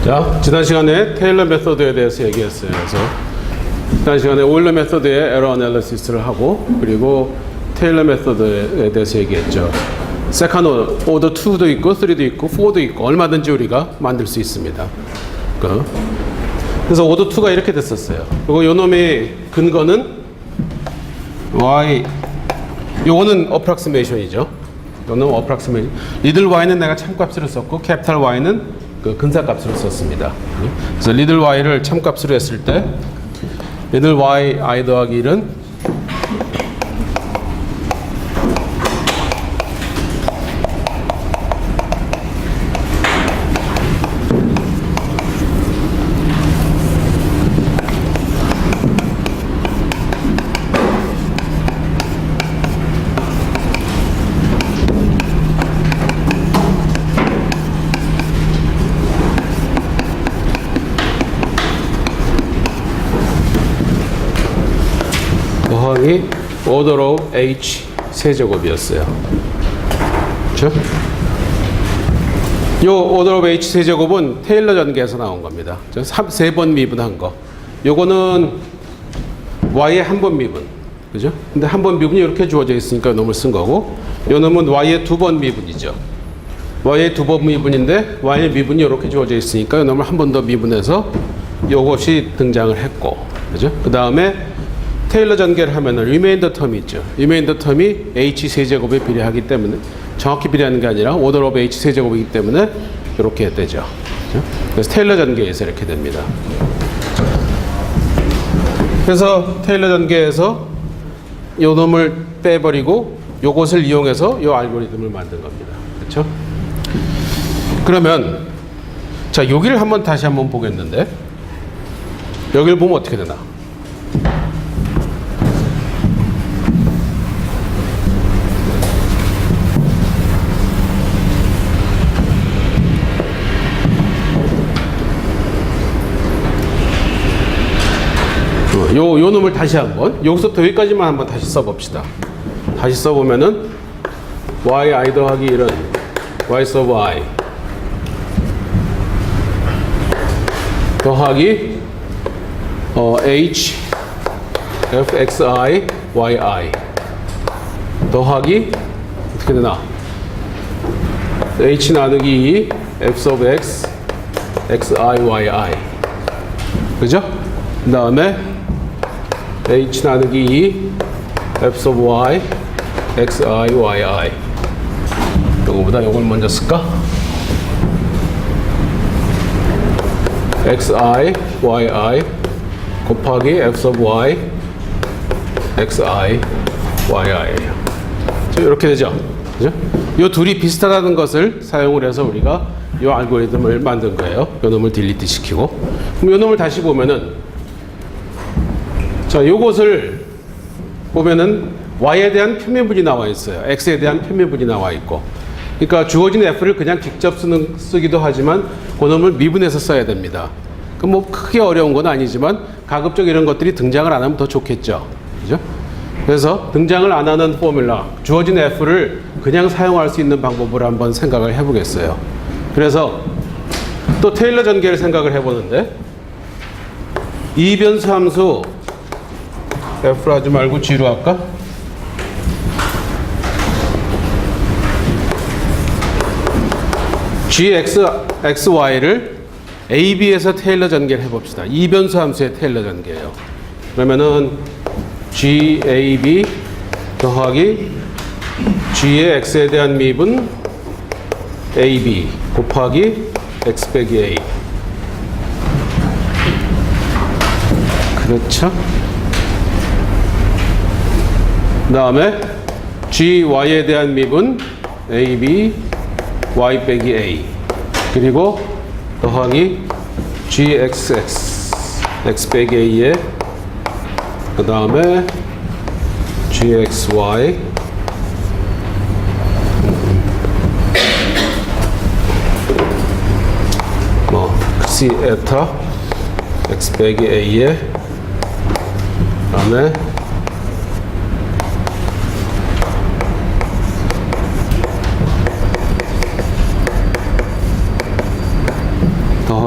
자, 지난 시간에 테일러 메소드에 대해서 얘기했어요. 그래서 지난 시간에 오일러 메소드의 에러 애널리시스를 하고, 그리고 테일러 메소드에 대해서 얘기했죠. 세컨 오더 2도 있고 3도 있고 4도 있고 얼마든지 우리가 만들 수 있습니다. 그래서 오더 2가 이렇게 됐었어요. 그리고 요 놈의 근거는 y, 요거는 어프락시메이션이죠. 요놈은 어프락시메이션. 리들 y는 내가 참값으로 썼고 캐피탈 y는 그 근사값으로 썼습니다. 그래서 리들 y를 참값으로 했을 때 리들 y i 더하기 1은 더하기 오더로 h 세제곱이었어요. 그렇죠? 요 오더로 h 세제곱은 테일러 전개에서 나온 겁니다. 3번 미분한 거. 요거는 y의 한 번 미분. 그죠? 근데 한 번 미분이 이렇게 주어져 있으니까 놈을 쓴 거고, 요 놈은 y의 두 번 미분이죠. y의 두 번 미분인데 y의 미분이 이렇게 주어져 있으니까 요 놈을 한 번 더 미분해서 요것이 등장을 했고, 그죠? 그 다음에 테일러 전개를 하면은 리메인더 텀이 있죠. 리메인더 텀이 h 세제곱에 비례하기 때문에, 정확히 비례하는 게 아니라 오더 오브 h 세제곱이기 때문에 이렇게 되죠. 그렇죠? 그래서 테일러 전개에서 이렇게 됩니다. 그래서 테일러 전개에서 요 놈을 빼버리고 요것을 이용해서 요 알고리즘을 만든 겁니다. 그렇죠? 그러면 자, 여기를 다시 한번 보겠는데, 여기를 보면 어떻게 되나? 요 놈을 다시 한번, 여기서부터 여기까지만 한번 다시 써봅시다. 다시 써보면은 y i 더하기 1은 y 서브 i 더하기 h f x i y i 더하기 어떻게 되나? h 나누기 2 f 서브 x x i y i, 그죠? 그 다음에 h 나누기 2 f sub y x i y i. 요거보다 요걸 먼저 쓸까? x i y i 곱하기 f sub y x i y i예요. 이렇게 되죠. 그죠? 요 둘이 비슷하다는 것을 사용을 해서 우리가 요 알고리즘을 만든 거예요. 요 놈을 딜리트 시키고. 그럼 요 놈을 다시 보면은, 자, 요것을 보면은 y에 대한 표면분이 나와 있어요. x에 대한 표면분이 나와 있고. 그러니까 주어진 f를 그냥 직접 쓰기도 하지만 그 놈을 미분해서 써야 됩니다. 그 뭐 크게 어려운 건 아니지만 가급적 이런 것들이 등장을 안 하면 더 좋겠죠. 그죠? 그래서 등장을 안 하는 포뮬라, 주어진 f를 그냥 사용할 수 있는 방법을 한번 생각을 해보겠어요. 그래서 또 테일러 전개를 생각을 해보는데, 이변수 함수 F로 하지 말고 G로 할까? GXY를 AB에서 테일러 전개를 해봅시다. 이변수 함수의 테일러 전개예요. 그러면은 GAB 더하기 G의 X에 대한 미분 AB 곱하기 X 빼기 A. 그렇죠? 그 다음에 GY에 대한 미분 AB Y 빼기 A, 그리고 더하기 GXX X 빼기 A에 그 다음에 GXY C 에타 X 빼기 A에 그 다음에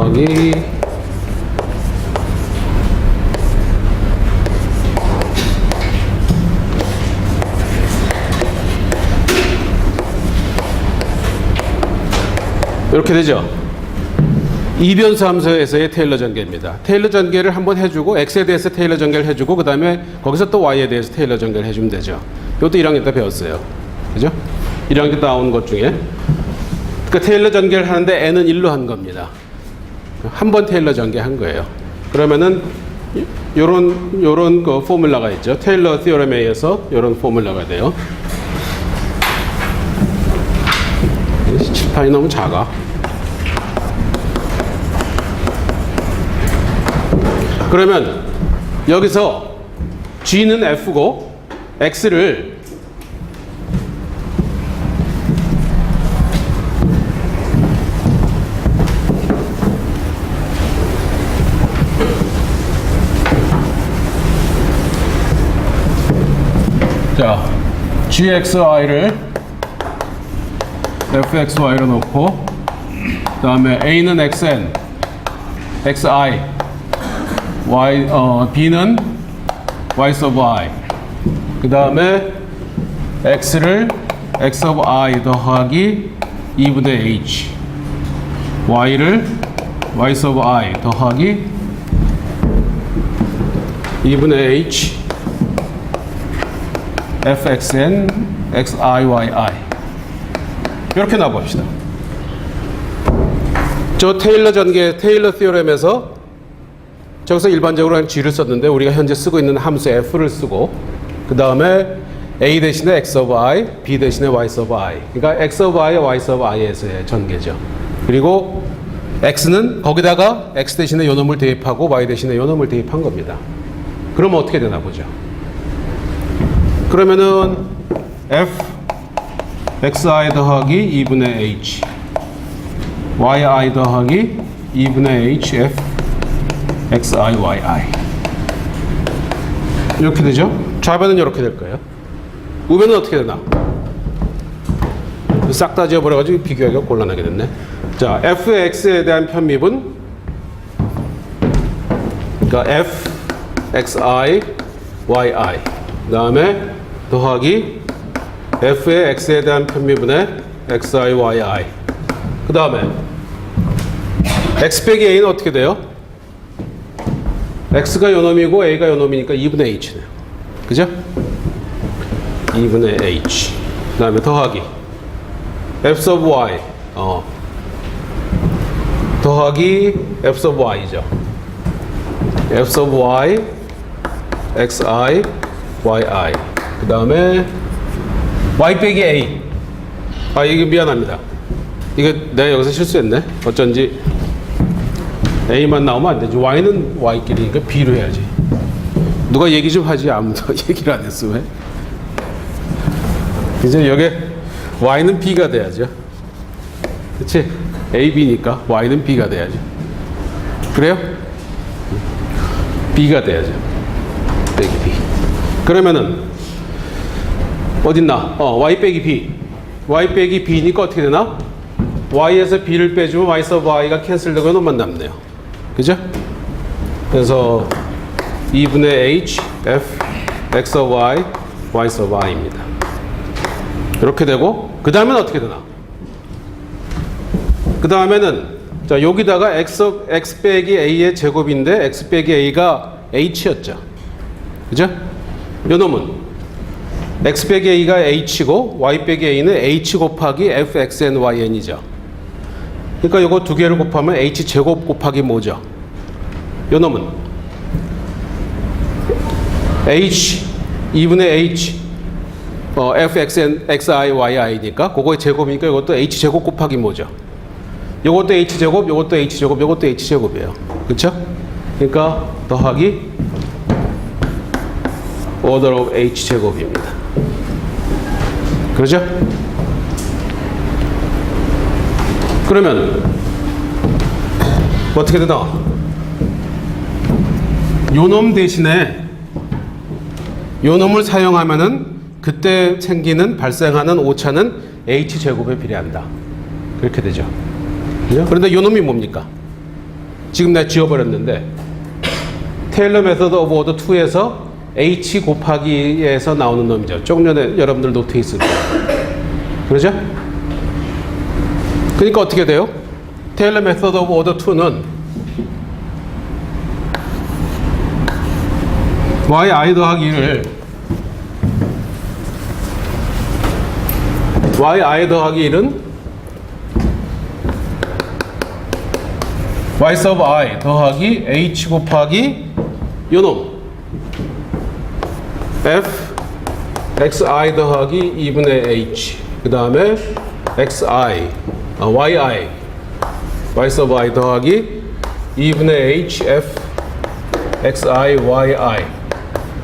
더하기 이렇게 되죠. 이변수 함수에서의 테일러 전개입니다. 테일러 전개를 한번 해주고 x에 대해서 테일러 전개를 해주고 그 다음에 거기서 또 y에 대해서 테일러 전개를 해주면 되죠. 이것도 1학년 때 배웠어요. 그죠? 1학년 때 나온 것 중에 그 테일러 전개를 하는데 n은 1로 한 겁니다. 한 번 테일러 전개한 거예요. 그러면은 요런 그 포뮬라가 있죠. 테일러 티어럼에 의해서 요런 포뮬라가 돼요. 칠판이 너무 작아. 그러면 여기서 g는 f고 x를 자 gxy를 fxy로 놓고 그 다음에 a는 xn xi y, b는 y sub i 그 다음에 x를 x of i 더하기 2분의 h y를 y sub i 더하기 2분의 h fxn xiyi 이렇게 놔봅시다. 저 테일러 전개, 테일러 티어럼에서 저기서 일반적으로 한 g를 썼는데 우리가 현재 쓰고 있는 함수 f를 쓰고 그 다음에 a 대신에 x of i, b 대신에 y sub i 그러니까 x of i, y sub i에서의 전개죠. 그리고 x는 거기다가 x 대신에 요놈을 대입하고 y 대신에 요놈을 대입한 겁니다. 그러면 어떻게 되나 보죠. 그러면은 f xi 더하기 2분의 h yi 더하기 2분의 h f xiyi 이렇게 되죠. 좌변은 이렇게 될 거예요. 우변은 어떻게 되나? 싹 다 지워버려가지고 비교하기가 곤란하게 됐네. 자, fx에 대한 편미분 그러니까 f xi yi 그 다음에 더하기 f의 x에 대한 편미분의 xi yi 그 다음에 x 빼기 a는 어떻게 돼요? x가 요놈이고 a가 요놈이니까 2분의 h네요. 그죠? 2분의 h 그 다음에 더하기 f sub y 더하기 f sub y죠. f sub y xi yi 그 다음에 y 빼기 a 이거 미안합니다. 이거 내가 여기서 실수했네. 어쩐지 a만 나오면 안 되지. y는 y끼리니까 b로 해야지. 누가 얘기 좀 하지. 아무도 얘기를 안 했어. 왜? 이제 여기 y는 b가 돼야죠. 그치? a, b니까 y는 b가 돼야죠. 그래요? b가 돼야죠. 빼기 b. 그러면은 어딨나? y 빼기 b. y 빼기 b니까 어떻게 되나? y에서 b를 빼주면 y sub y가 캔슬되고 놈만 남네요. 그죠? 그래서 2분의 h f x of y y sub y입니다. 이렇게 되고 그 다음에는 어떻게 되나? 그 다음에는 자 여기다가 x 빼기 a의 제곱인데 x 빼기 a가 h였죠. 그죠? 요 놈은 x 빼기 a가 h고 y 빼기 a는 h 곱하기 fxn yn이죠. 그러니까 요거 두 개를 곱하면 h 제곱 곱하기 뭐죠? 요 놈은 h 2분의 h fxn xi yi니까 그거의 제곱이니까 이것도 h 제곱 곱하기 뭐죠? 요것도 h 제곱, 요것도 h 제곱, 요것도 h 제곱이에요. 그렇죠? 그러니까 더하기 order of h 제곱입니다. 그렇죠? 그러면 어떻게 되나? 요놈 대신에 요놈을 사용하면은 그때 생기는 발생하는 오차는 h 제곱에 비례한다. 그렇게 되죠. 그죠? 그런데 요놈이 뭡니까? 지금 내가 지워버렸는데 테일러 메서드 오브 오더 2에서 h 곱하기에서 나오는 놈이죠. 조금 전에 여러분들 노트에 있을 거예요. 그러죠? 그러니까 어떻게 돼요? 테일러 메서드 오브 오더 2는 yi 더하기 1을 yi 더하기 1은 y sub i 더하기 h 곱하기 요놈 f xi 더하기 2분의 h 그 다음에 xi yi y sub i 더하기 2분의 h f xi yi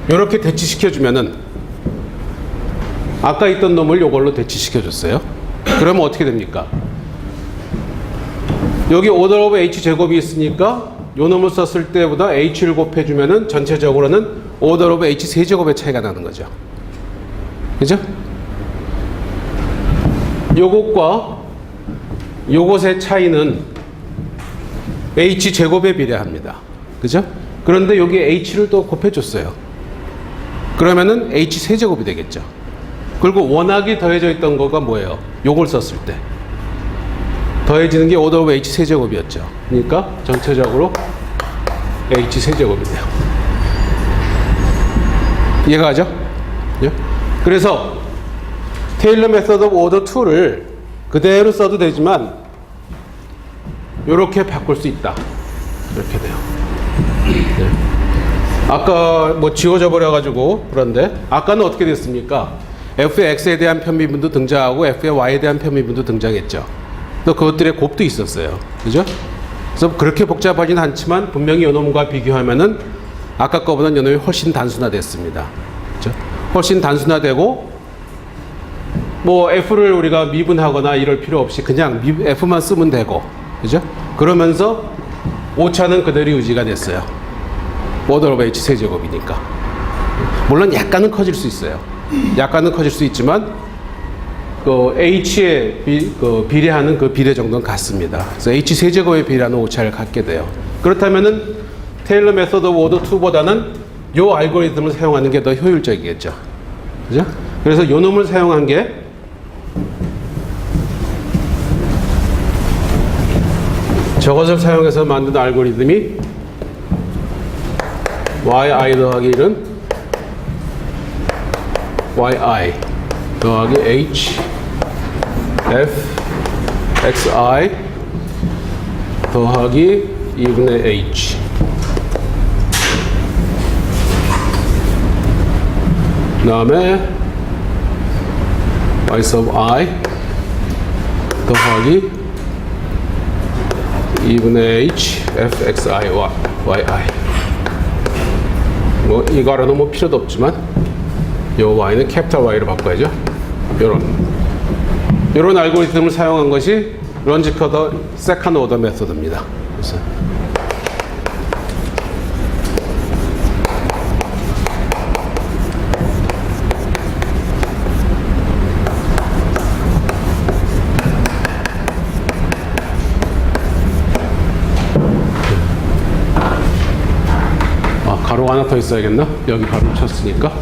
이렇게 대치시켜주면은 아까 있던 놈을 이걸로 대치시켜줬어요. 그러면 어떻게 됩니까? 여기 오더 오브 h 제곱이 있으니까 요 놈을 썼을 때보다 h를 곱해주면은 전체적으로는 오더 오브 h 세제곱의 차이가 나는 거죠. 그죠? 요것과 요것의 차이는 h 제곱에 비례합니다. 그죠? 그런데 여기 h를 또 곱해줬어요. 그러면은 h 세제곱이 되겠죠. 그리고 원학이 더해져 있던 거가 뭐예요? 요걸 썼을 때 더해지는 게 오더 오브 h 세제곱이었죠. 그러니까 전체적으로 h 세제곱이 돼요. 이해가 가죠? 예? 그래서 테일러 메서드 오브 오더 2를 그대로 써도 되지만 이렇게 바꿀 수 있다. 이렇게 돼요. 네. 아까 뭐 지워져 버려 가지고 그런데 아까는 어떻게 됐습니까? f의 x에 대한 편미분도 등장하고 f의 y에 대한 편미분도 등장했죠. 또 그것들의 곱도 있었어요. 그죠? 그래서 그렇게 복잡하진 않지만 분명히 요놈과 비교하면은 아까 거보다는 요놈이 훨씬 단순화됐습니다. 그죠? 훨씬 단순화되고 뭐 f를 우리가 미분하거나 이럴 필요 없이 그냥 f만 쓰면 되고, 그죠? 그러면서 오차는 그대로 유지가 됐어요. 오더 오브 h 세제곱이니까. 물론 약간은 커질 수 있어요. 약간은 커질 수 있지만 그 h에 비례하는 그 비례 정도는 같습니다. 그래서 h 세제곱에 비례하는 오차를 갖게 돼요. 그렇다면은 테일러 메서드 오브 오더 2보다는 요 알고리즘을 사용하는 게 더 효율적이겠죠. 그죠? 그래서 요 놈을 사용한 게 저것을 사용해서 만든 알고리즘이 yi 더하기 1은 yi 더하기 h f xi 더하기 2분의 h 그 다음에 y sub i 더하기 2분의 h f xi yi 뭐 이거라도 뭐 필요도 없지만 요 y는 캐피탈 y로 바꿔야죠. 요런 알고리즘을 사용한 것이 런지 커터 세컨드 오더 메소드입니다. 그래서 가로가 하나 더 있어야겠나? 여기 가로 쳤으니까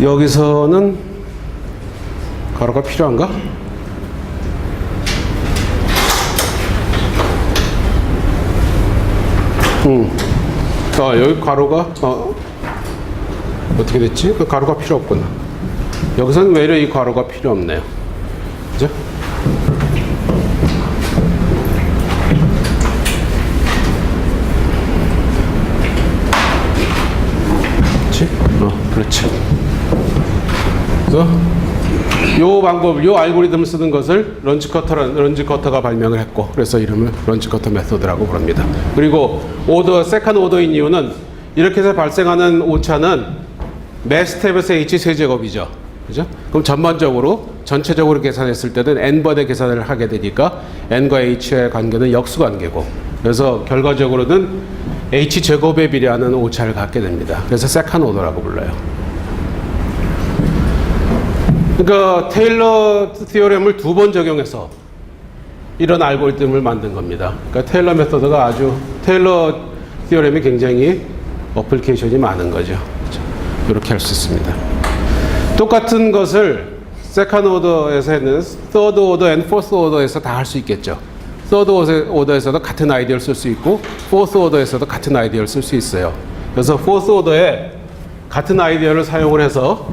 여기서는 가로가 필요한가? 여기 가로가 어떻게 됐지? 그 가로가 필요 없구나. 여기서는 외려 이 가로가 필요 없네요. 그죠? 그렇지. 그래서 요 방법, 요 알고리즘을 쓰는 것을 런지 커터가 발명을 했고, 그래서 이름을 런지 커터 메소드라고 부릅니다. 그리고 세컨드 오더인 이유는 이렇게 해서 발생하는 오차는 매 스텝에서 h 세제곱이죠. 그죠? 그럼 전체적으로 계산했을 때는 n번의 계산을 하게 되니까 n과 h의 관계는 역수 관계고, 그래서 결과적으로는 h 제곱에 비례하는 오차를 갖게 됩니다. 그래서 세컨드 오더라고 불러요. 그러니까 테일러 티오렘을 2번 적용해서 이런 알고리즘을 만든 겁니다. 그러니까 테일러 메소드가 아주 테일러 티어렘이 굉장히 어플리케이션이 많은 거죠. 이렇게 할 수 있습니다. 똑같은 것을 세컨드 오더에서 했는 서드 오더 앤 포스 오더에서 다 할 수 있겠죠. 서드 오더에서도 같은 아이디어를 쓸 수 있고 포스 오더에서도 같은 아이디어를 쓸 수 있어요. 그래서 포스 오더에 같은 아이디어를 사용을 해서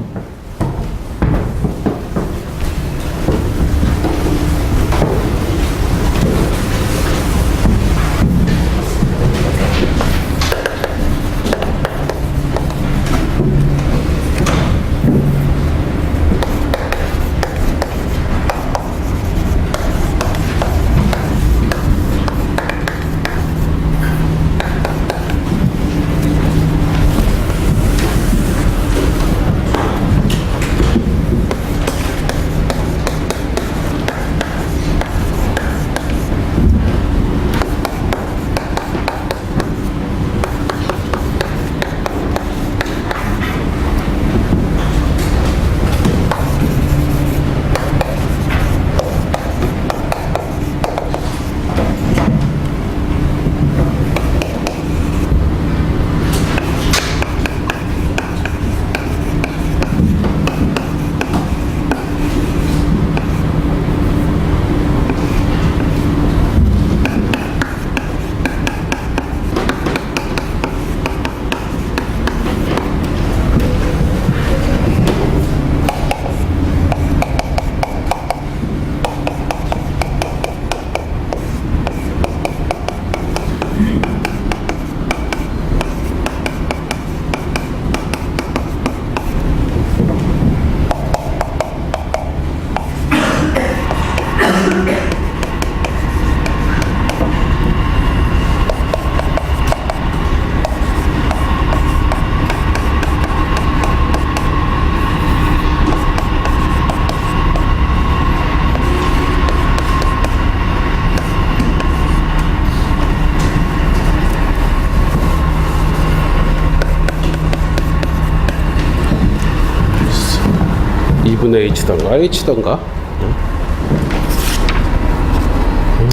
H던가 H던가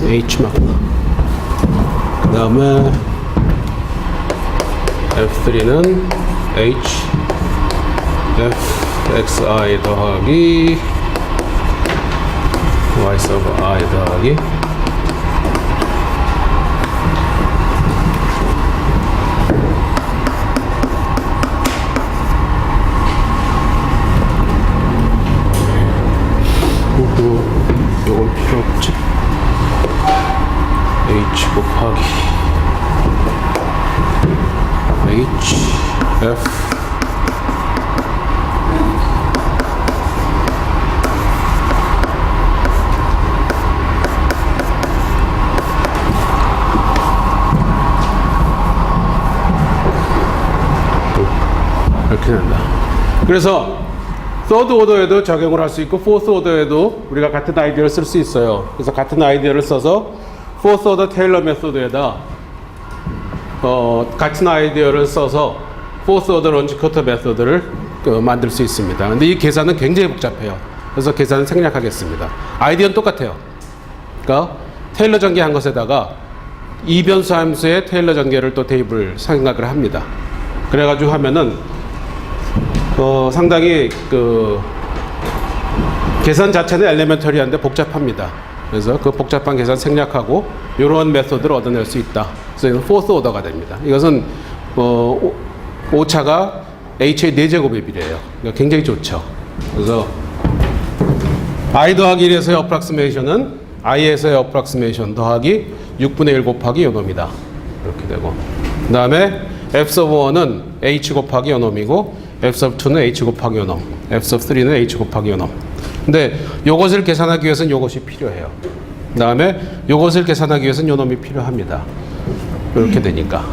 H만 그 다음에 F3는 H FXI 더하기 Y 서브 I 더하기 요건 필요 없지. H 곱하기 H F 이렇게 된다. 그래서 서드 오더에도 적용을 할 수 있고 포스 오더에도 우리가 같은 아이디어를 쓸 수 있어요. 그래서 같은 아이디어를 써서 포스 오더 테일러 메소드에다 같은 아이디어를 써서 포스 오더 런치 커터 메소드를 만들 수 있습니다. 근데 이 계산은 굉장히 복잡해요. 그래서 계산은 생략하겠습니다. 아이디어는 똑같아요. 그러니까 테일러 전개한 것에다가 이변수 함수의 테일러 전개를 또 대입을 생각을 합니다. 그래가지고 하면은 상당히 계산 자체는 엘레멘터리한데 복잡합니다. 그래서 그 복잡한 계산 생략하고 이런 메소드를 얻어낼 수 있다. 그래서 이건 포스 오더가 됩니다. 이것은 오차가 H의 4제곱에 비례해요. 그러니까 굉장히 좋죠. 그래서 I 더하기 1에서의 어프락시메이션은 I에서의 어프락시메이션 더하기 6분의 1 곱하기 요놈이다. 이렇게 되고 그 다음에 F 서브 1은 H 곱하기 요놈이고 F 서브 2는 H 곱하기 요놈, F 서브 3는 H 곱하기 요놈. 근데 요것을 계산하기 위해서는 요것이 필요해요. 그 다음에 요것을 계산하기 위해서는 요놈이 필요합니다. 이렇게 되니까.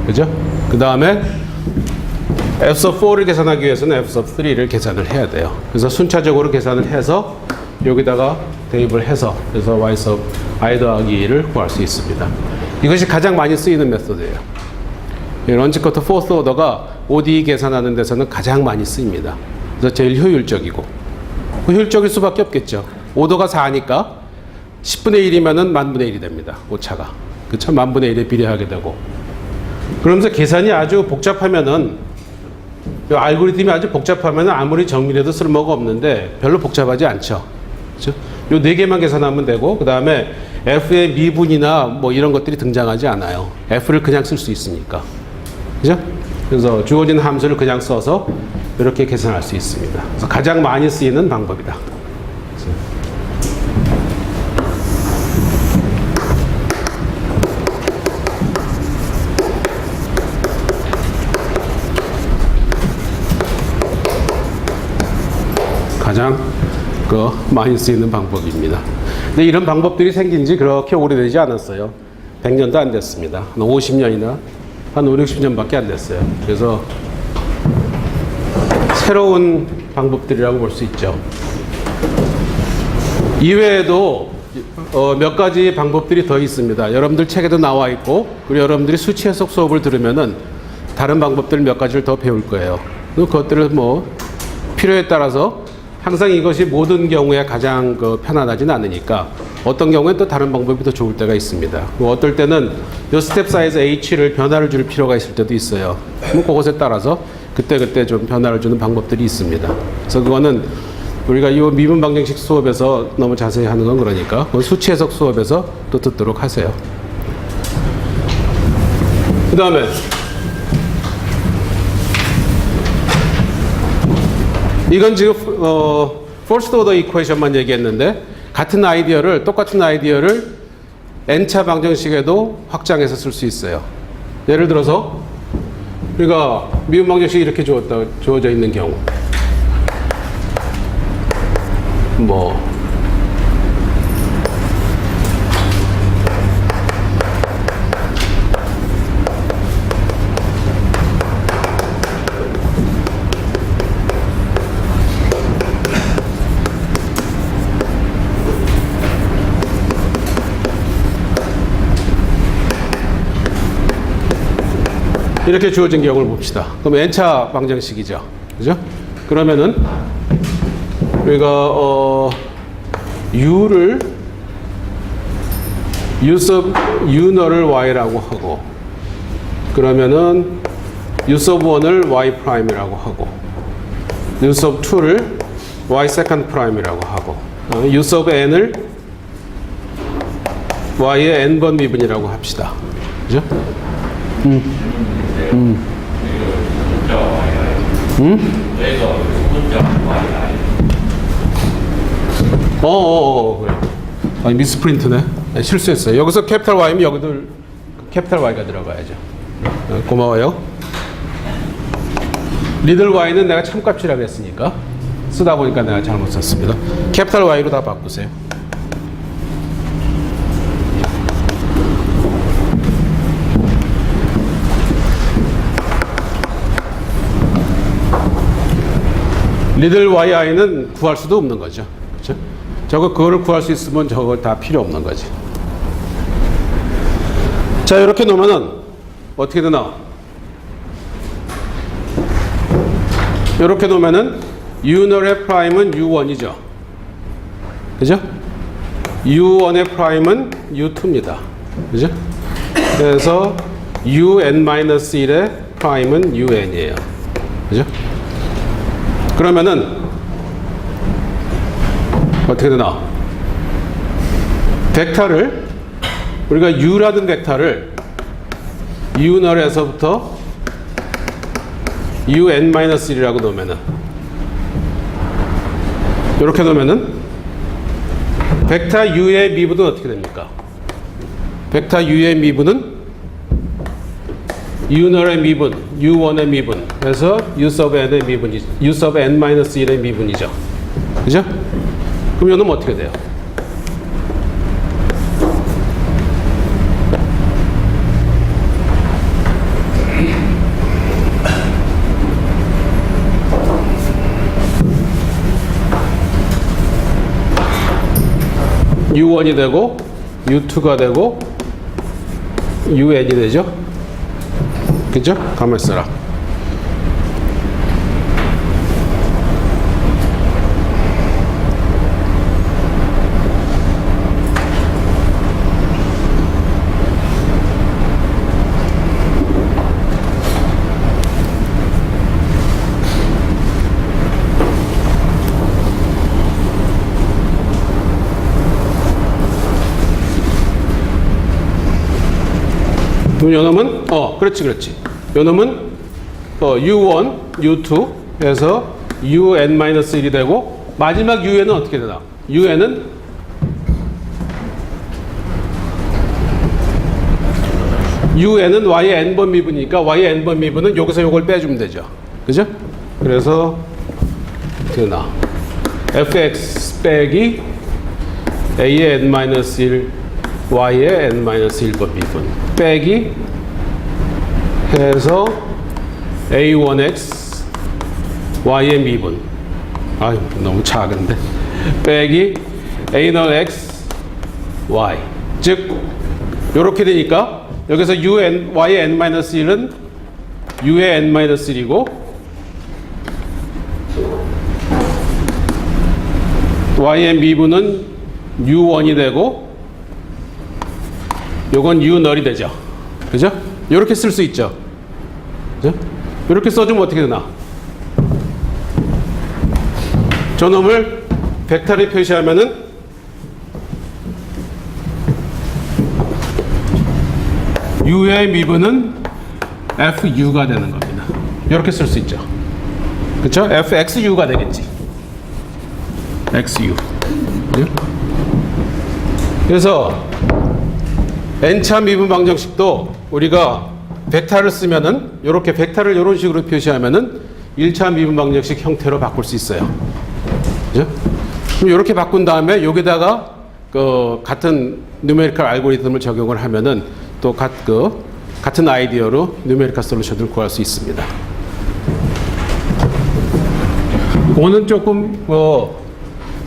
그죠? 그 다음에 F 서브 4를 계산하기 위해서는 F 서브 3를 계산을 해야 돼요. 그래서 순차적으로 계산을 해서 여기다가 대입을 해서 그래서 Y 서브 I 더하기 2를 구할 수 있습니다. 이것이 가장 많이 쓰이는 메소드예요. 런치 커터 포스 오더가 ODE 계산하는 데서는 가장 많이 쓰입니다. 그래서 제일 효율적이고 효율적일 수밖에 없겠죠. 오더가 4니까 10분의 1이면은 만분의 1이 됩니다. 오차가. 그쵸? 만분의 1에 비례하게 되고. 그러면서 계산이 아주 복잡하면은, 이 알고리즘이 아주 복잡하면은 아무리 정밀해도 쓸모가 없는데 별로 복잡하지 않죠. 그죠? 요 네 개만 계산하면 되고, 그 다음에 f의 미분이나 뭐 이런 것들이 등장하지 않아요. f를 그냥 쓸 수 있으니까. 그죠? 그래서 주어진 함수를 그냥 써서 이렇게 계산할 수 있습니다. 그래서 가장 많이 쓰이는 방법이다. 가장 많이 쓰이는 방법입니다. 근데 이런 방법들이 생긴 지 그렇게 오래되지 않았어요. 100년도 안 됐습니다. 한 50년이나 한 5, 60년밖에 안 됐어요. 그래서 새로운 방법들이라고 볼 수 있죠. 이외에도 몇 가지 방법들이 더 있습니다. 여러분들 책에도 나와 있고, 그리고 여러분들이 수치 해석 수업을 들으면은 다른 방법들 몇 가지를 더 배울 거예요. 그것들을 뭐 필요에 따라서 항상 이것이 모든 경우에 가장 편안하지는 않으니까 어떤 경우엔 또 다른 방법이 더 좋을 때가 있습니다. 어떨 때는 이 스텝 사이즈 H를 변화를 줄 필요가 있을 때도 있어요. 그것에 따라서 그때그때 좀 변화를 주는 방법들이 있습니다. 그래서 그거는 우리가 이 미분 방정식 수업에서 너무 자세히 하는 건 그러니까 수치 해석 수업에서 또 듣도록 하세요. 그 다음에 이건 지금 first order equation만 얘기했는데 똑같은 아이디어를 n차 방정식에도 확장해서 쓸 수 있어요. 예를 들어서 우리가 미분 방정식이 이렇게 주어져 있는 경우 이렇게 주어진 경우를 봅시다. 그럼 n차 방정식이죠. 그죠? 그러면은 우리가 u를 u sub u너를 y라고 하고, 그러면은 u sub 1을 y 프라임이라고 하고, u sub 2를 y 세컨드 프라임이라고 하고, u sub n을 y의 n번 미분이라고 합시다. 그죠? 그래. 아니, 미스프린트네. 실수했어요. 여기서 캐피탈 Y면 여기도 캐피탈 Y가 들어가야죠. 고마워요. 리들 Y는 내가 참값이라고 했으니까 쓰다 보니까 내가 잘못 썼습니다. 캐피탈 Y로 다 바꾸세요. 리들 yi는 구할 수도 없는 거죠. 그렇죠? 그거를 구할 수 있으면 저걸 다 필요 없는 거지. 자, 이렇게 놓으면은 어떻게 되나? 이렇게 놓으면은 u0의 프라임은 u1이죠. 그죠? u1의 프라임은 u2입니다. 그죠? 그래서 un-1의 프라임은 un이에요. 그죠? 그러면은 어떻게 되나? 벡터를 우리가 u라는 벡터를 u0에서부터 un-1이라고 놓으면은, 이렇게 놓으면은 벡터 u의 미분은 어떻게 됩니까? 벡터 u의 미분은 u0의 미분, u1의 미분, 그래서 u sub n의 미분이, u sub n-1의 미분이죠. 그죠? 그럼 이놈은 어떻게 돼요? u1이 되고 u2가 되고 un이 되죠. 그죠? 가만히 있어라. 그럼 요 놈은 그렇지. 요 놈은 U1, U2 해서 UN-1이 되고 마지막 UN은 어떻게 되나? UN은 Y의 n번 미분이니까 Y의 n번 미분은 여기서 요걸 빼주면 되죠. 그죠? 그래서 되나? fx 빼기 a의 n-1, y의 n-1번 미분 빼기 해서 a1x y의 미분 아유 너무 작은데 빼기 a0 x y 즉 요렇게 되니까 여기서 y의 n-1은 u의 n-1이고 y의 미분은 u1이 되고 요건 u0이 되죠. 그죠? 요렇게 쓸 수 있죠. 그죠? 요렇게 써주면 어떻게 되나? 저놈을 벡터를 표시하면은 u의 미분은 fu가 되는 겁니다. 요렇게 쓸 수 있죠. 그쵸? fxu가 되겠지. xu. 그래서 n차 미분 방정식도 우리가 벡터를 쓰면은 이렇게 벡터를 이런 식으로 표시하면은 1차 미분 방정식 형태로 바꿀 수 있어요. 그죠? 그럼 이렇게 바꾼 다음에 여기다가 그 같은 누메리컬 알고리즘을 적용을 하면은 또 같은 아이디어로 누메리컬 솔루션을 구할 수 있습니다. 그거는 조금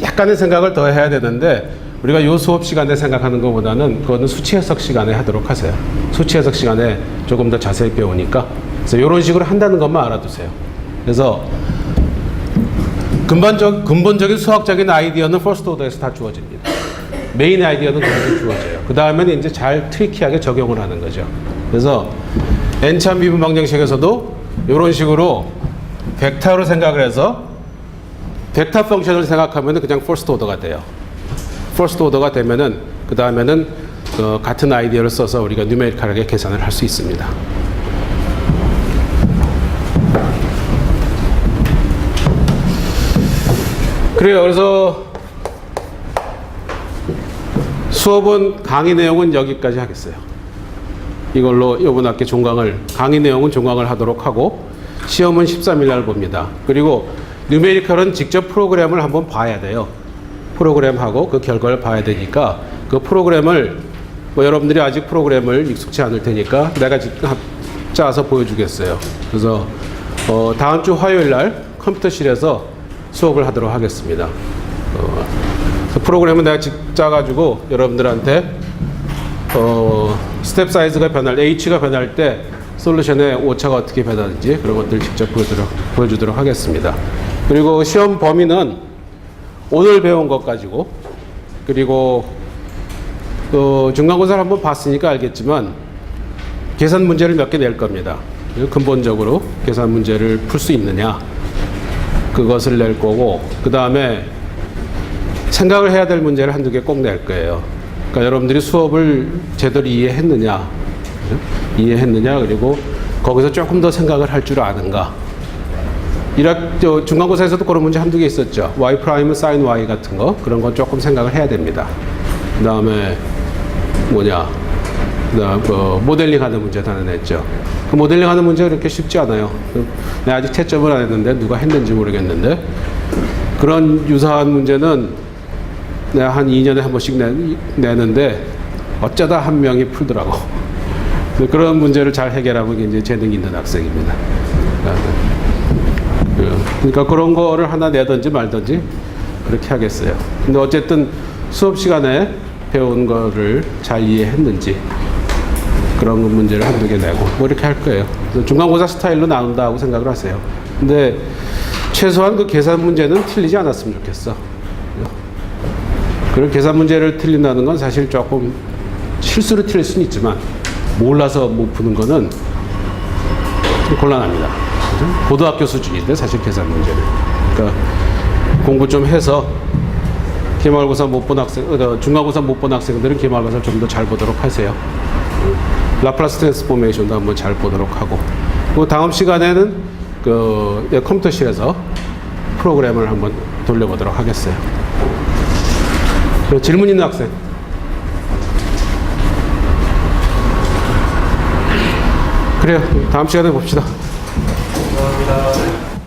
약간의 생각을 더 해야 되는데 우리가 이 수업 시간에 생각하는 것보다는 그거는 수치 해석 시간에 하도록 하세요. 수치 해석 시간에 조금 더 자세히 배우니까. 그래서 이런 식으로 한다는 것만 알아두세요. 그래서 근본적인 수학적인 아이디어는 퍼스트 오더에서 다 주어집니다. 메인 아이디어는 거기서 주어져요. 그 다음에는 이제 잘 트리키하게 적용을 하는 거죠. 그래서 n차 미분 방정식에서도 이런 식으로 벡터로 생각을 해서 벡터 펑션을 생각하면 그냥 퍼스트 오더가 돼요. 퍼스트 오더가 되면은 그 다음에는 같은 아이디어를 써서 우리가 뉴메리컬하게 계산을 할 수 있습니다. 그래요. 그래서 수업은 강의 내용은 여기까지 하겠어요. 이걸로 이번 학기 강의 내용은 종강을 하도록 하고 시험은 13일 날 봅니다. 그리고 뉴메리컬은 직접 프로그램을 한번 봐야 돼요. 프로그램하고 그 결과를 봐야 되니까 그 프로그램을 여러분들이 아직 프로그램을 익숙치 않을 테니까 내가 직접 짜서 보여주겠어요. 그래서 다음 주 화요일 날 컴퓨터실에서 수업을 하도록 하겠습니다. 그 프로그램은 내가 직접 짜가지고 여러분들한테 스텝 사이즈가 H가 변할 때 솔루션의 오차가 어떻게 변하는지 그런 것들을 직접 보여주도록 하겠습니다. 그리고 시험 범위는 오늘 배운 것 가지고 그리고 중간고사를 한번 봤으니까 알겠지만 계산 문제를 몇 개 낼 겁니다. 근본적으로 계산 문제를 풀 수 있느냐 그것을 낼 거고 그 다음에 생각을 해야 될 문제를 한두 개 꼭 낼 거예요. 그러니까 여러분들이 수업을 제대로 이해했느냐 그리고 거기서 조금 더 생각을 할 줄 아는가. 중간고사에서도 그런 문제 한두 개 있었죠. y 프라임 사인 y 같은 거 그런 건 조금 생각을 해야 됩니다. 그 다음에 모델링 하는 문제 하나 냈죠. 그 모델링 하는 문제가 그렇게 쉽지 않아요. 내가 아직 채점을 안 했는데 누가 했는지 모르겠는데 그런 유사한 문제는 내가 한 2년에 한 번씩 내는데 어쩌다 한 명이 풀더라고. 그런 문제를 잘 해결하면 이제 재능이 있는 학생입니다. 그러니까 그런 거를 하나 내든지 말든지 그렇게 하겠어요. 근데 어쨌든 수업 시간에 배운 거를 잘 이해했는지 그런 문제를 한두 개 내고 뭐 이렇게 할 거예요. 중간고사 스타일로 나눈다고 생각을 하세요. 근데 최소한 그 계산 문제는 틀리지 않았으면 좋겠어. 그런 계산 문제를 틀린다는 건 사실 조금 실수로 틀릴 수는 있지만 몰라서 못 푸는 거는 좀 곤란합니다. 그죠? 고등학교 수준인데 사실 계산 문제를. 그러니까 공부 좀 해서 기말고사 못 본 학생, 중간고사 못 본 학생들은 기말고사를 좀 더 잘 보도록 하세요. 라플라스 트랜스포메이션도 한번 잘 보도록 하고. 그 다음 시간에는 컴퓨터실에서 프로그램을 한번 돌려보도록 하겠어요. 질문 있는 학생. 그래요. 다음 시간에 봅시다. 감사합니다.